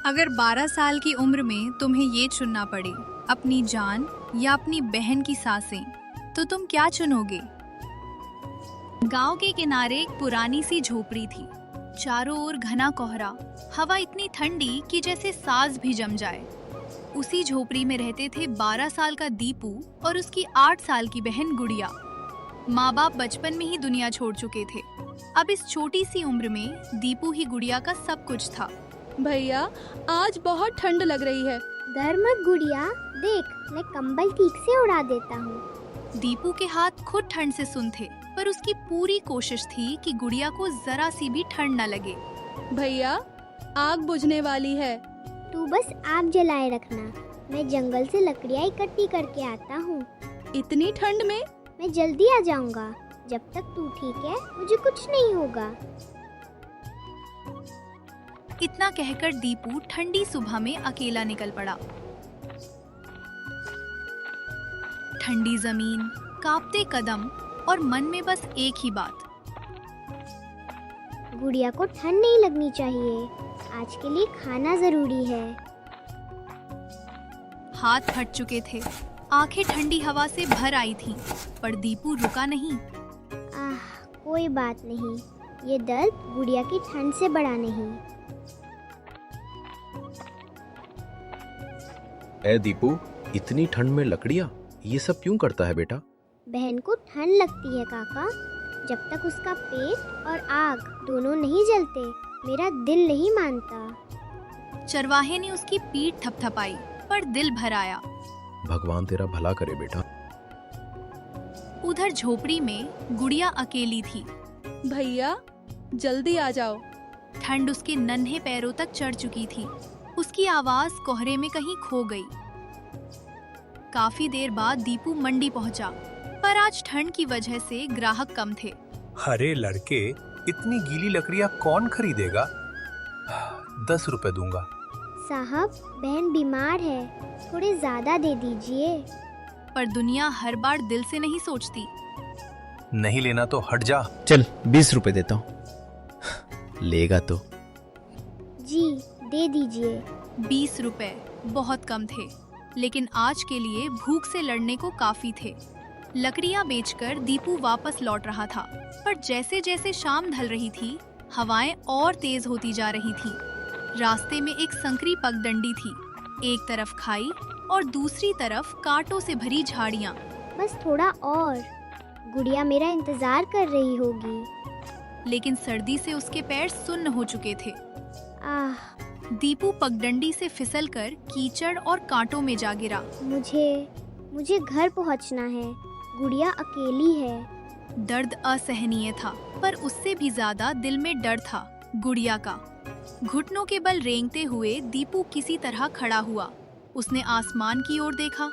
अगर 12 साल की उम्र में तुम्हें ये चुनना पड़े, अपनी जान या अपनी बहन की सांसें, तो तुम क्या चुनोगे? गांव के किनारे एक पुरानी सी झोपड़ी थी। चारों ओर घना कोहरा, हवा इतनी ठंडी कि जैसे सांस भी जम जाए। उसी झोपड़ी में रहते थे 12 साल का दीपू और उसकी 8 साल की बहन गुड़िया। माँ बाप बचपन में ही दुनिया छोड़ चुके थे। अब इस छोटी सी उम्र में दीपू ही गुड़िया का सब कुछ था। भैया, आज बहुत ठंड लग रही है। डर मत गुड़िया, देख मैं कंबल ठीक से उड़ा देता हूँ। दीपू के हाथ खुद ठंड से सुन थे, पर उसकी पूरी कोशिश थी कि गुड़िया को जरा सी भी ठंड न लगे। भैया, आग बुझने वाली है। तू बस आग जलाए रखना, मैं जंगल से लकड़ियाँ इकट्ठी करके आता हूँ। इतनी ठंड में? मैं जल्दी आ जाऊँगा। जब तक तू ठीक है मुझे कुछ नहीं होगा। इतना कहकर दीपू ठंडी सुबह में अकेला निकल पड़ा। ठंडी जमीन, कांपते कदम और मन में बस एक ही बात, गुड़िया को ठंड नहीं लगनी चाहिए। आज के लिए खाना जरूरी है। हाथ फट चुके थे, आंखें ठंडी हवा से भर आई थीं, पर दीपू रुका नहीं। कोई बात नहीं, ये दर्द गुड़िया की ठंड से बड़ा नहीं। ए दीपू, इतनी ठंड में लकड़ियाँ, ये सब क्यों करता है बेटा? बहन को ठंड लगती है काका। जब तक उसका पेट और आग दोनों नहीं जलते मेरा दिल नहीं मानता। चरवाहे ने उसकी पीठ थपथपाई, पर दिल भर आया। भगवान तेरा भला करे बेटा। उधर झोपड़ी में गुड़िया अकेली थी। भैया, जल्दी आ जाओ। ठंड उसके नन्हे पैरों तक चढ़ चुकी थी। उसकी आवाज कोहरे में कहीं खो गई। काफी देर बाद दीपू मंडी पहुंचा, पर आज ठंड की वजह से ग्राहक कम थे। अरे लड़के, इतनी गीली लकड़ियाँ कौन खरीदेगा? 10 रुपए दूंगा। साहब, बहन बीमार है, थोड़े ज्यादा दे दीजिए। पर दुनिया हर बार दिल से नहीं सोचती। नहीं लेना तो हट जा। चल 20 रुपए देता हूँ। लेगा तो? जी दे दीजिए। 20 रुपए बहुत कम थे, लेकिन आज के लिए भूख से लड़ने को काफी थे। लकड़ियां बेचकर दीपू वापस लौट रहा था, पर जैसे जैसे शाम ढल रही थी, हवाएं और तेज होती जा रही थी। रास्ते में एक संकरी पगडंडी थी, एक तरफ खाई और दूसरी तरफ कांटों से भरी झाड़ियां। बस थोड़ा और, गुड़िया मेरा इंतजार कर रही होगी। लेकिन सर्दी से उसके पैर सुन्न हो चुके थे। दीपू पगडंडी से फिसलकर कीचड़ और कांटों में जा गिरा। मुझे घर पहुंचना है, गुड़िया अकेली है। दर्द असहनीय था, पर उससे भी ज्यादा दिल में डर था, गुड़िया का। घुटनों के बल रेंगते हुए दीपू किसी तरह खड़ा हुआ। उसने आसमान की ओर देखा।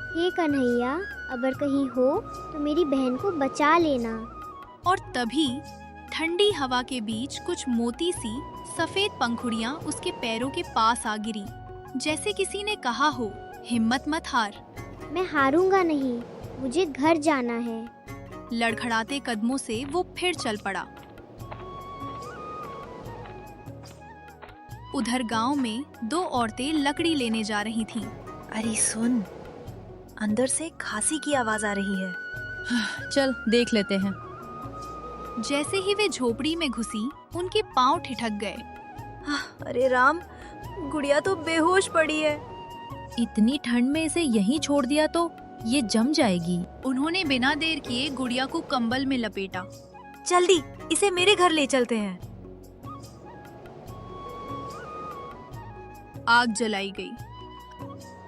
हे कन्हैया, अगर कहीं हो तो मेरी बहन को बचा लेना। और तभी ठंडी हवा के बीच कुछ मोती सी सफेद पंखुड़ियां उसके पैरों के पास आ गिरी, जैसे किसी ने कहा हो, हिम्मत मत हार। मैं हारूंगा नहीं, मुझे घर जाना है। लड़खड़ाते कदमों से वो फिर चल पड़ा। उधर गांव में 2 औरतें लकड़ी लेने जा रही थीं। अरे सुन, अंदर से खांसी की आवाज आ रही है। चल देख लेते हैं। जैसे ही वे झोपड़ी में घुसी, उनके पांव ठिठक गए। अरे राम, गुड़िया तो बेहोश पड़ी है। इतनी ठंड में इसे यहीं छोड़ दिया तो ये जम जाएगी। उन्होंने बिना देर किए गुड़िया को कंबल में लपेटा। जल्दी इसे मेरे घर ले चलते हैं। आग जलाई गई।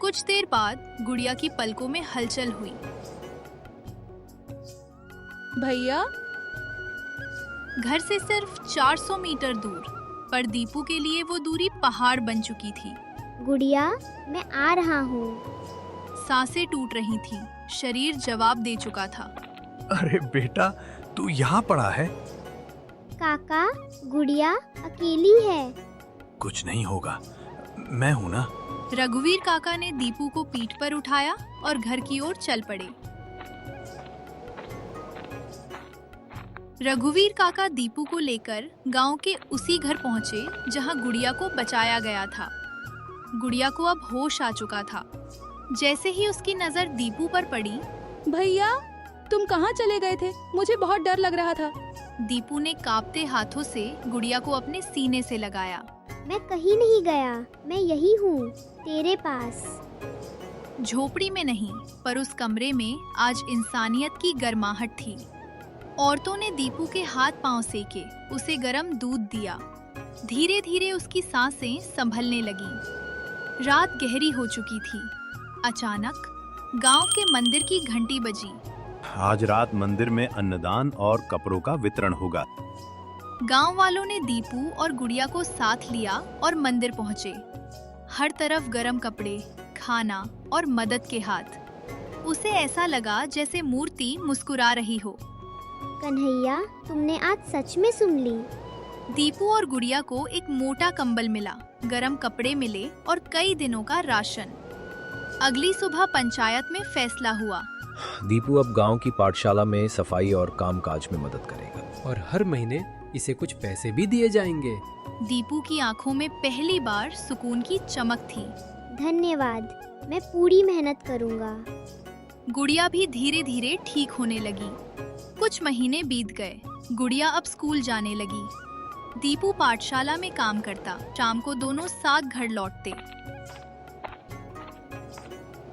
कुछ देर बाद गुड़िया की पलकों में हलचल हुई। भैया, घर से सिर्फ 400 मीटर दूर, पर दीपू के लिए वो दूरी पहाड़ बन चुकी थी। गुड़िया, मैं आ रहा हूँ। सांसें टूट रही थीं, शरीर जवाब दे चुका था। अरे बेटा, तू यहाँ पड़ा है? काका, गुड़िया अकेली है। कुछ नहीं होगा, मैं हूँ ना। रघुवीर काका ने दीपू को पीठ पर उठाया और घर की ओर चल पड़े। रघुवीर काका दीपू को लेकर गांव के उसी घर पहुंचे जहां गुड़िया को बचाया गया था। गुड़िया को अब होश आ चुका था। जैसे ही उसकी नजर दीपू पर पड़ी, भैया तुम कहाँ चले गए थे? मुझे बहुत डर लग रहा था। दीपू ने कांपते हाथों से गुड़िया को अपने सीने से लगाया। मैं कहीं नहीं गया, मैं यही हूँ, तेरे पास। झोपड़ी में नहीं, पर उस कमरे में आज इंसानियत की गर्माहट थी। औरतों ने दीपू के हाथ पांव सेके, उसे गर्म दूध दिया। धीरे धीरे उसकी सांसें संभलने लगी। रात गहरी हो चुकी थी। अचानक गांव के मंदिर की घंटी बजी। आज रात मंदिर में अन्नदान और कपड़ों का वितरण होगा। गांव वालों ने दीपू और गुड़िया को साथ लिया और मंदिर पहुंचे। हर तरफ गरम कपड़े, खाना और मदद के हाथ। उसे ऐसा लगा जैसे मूर्ति मुस्कुरा रही हो। कन्हैया, तुमने आज सच में सुन ली। दीपू और गुड़िया को एक मोटा कंबल मिला, गरम कपड़े मिले और कई दिनों का राशन। अगली सुबह पंचायत में फैसला हुआ। दीपू अब गांव की पाठशाला में सफाई और कामकाज में मदद करेगा। और हर महीने इसे कुछ पैसे भी दिए जाएंगे। दीपू की आंखों में पहली बार सुकून की चमक थी। धन्यवाद, मैं पूरी मेहनत करूँगा। गुड़िया भी धीरे धीरे ठीक होने लगी। कुछ महीने बीत गए। गुड़िया अब स्कूल जाने लगी। दीपू पाठशाला में काम करता। शाम को दोनों साथ घर लौटते।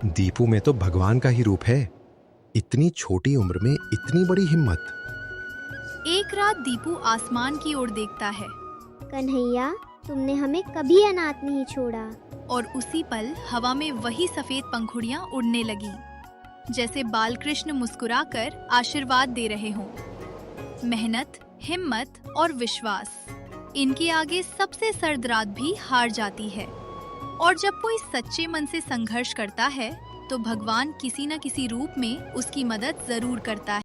दीपू में तो भगवान का ही रूप है। इतनी छोटी उम्र में इतनी बड़ी हिम्मत। एक रात दीपू आसमान की ओर देखता है कन्हैया, तुमने हमें कभी अनाथ नहीं छोड़ा। और उसी पल हवा में वही सफेद पंखुड़ियां उड़ने लगी, जैसे बालकृष्ण मुस्कुराकर आशीर्वाद दे रहे हों। मेहनत, हिम्मत और विश्वास, इनके आगे सबसे सर्द रात भी हार जाती है। और जब कोई सच्चे मन से संघर्ष करता है तो भगवान किसी न किसी रूप में उसकी मदद जरूर करता है।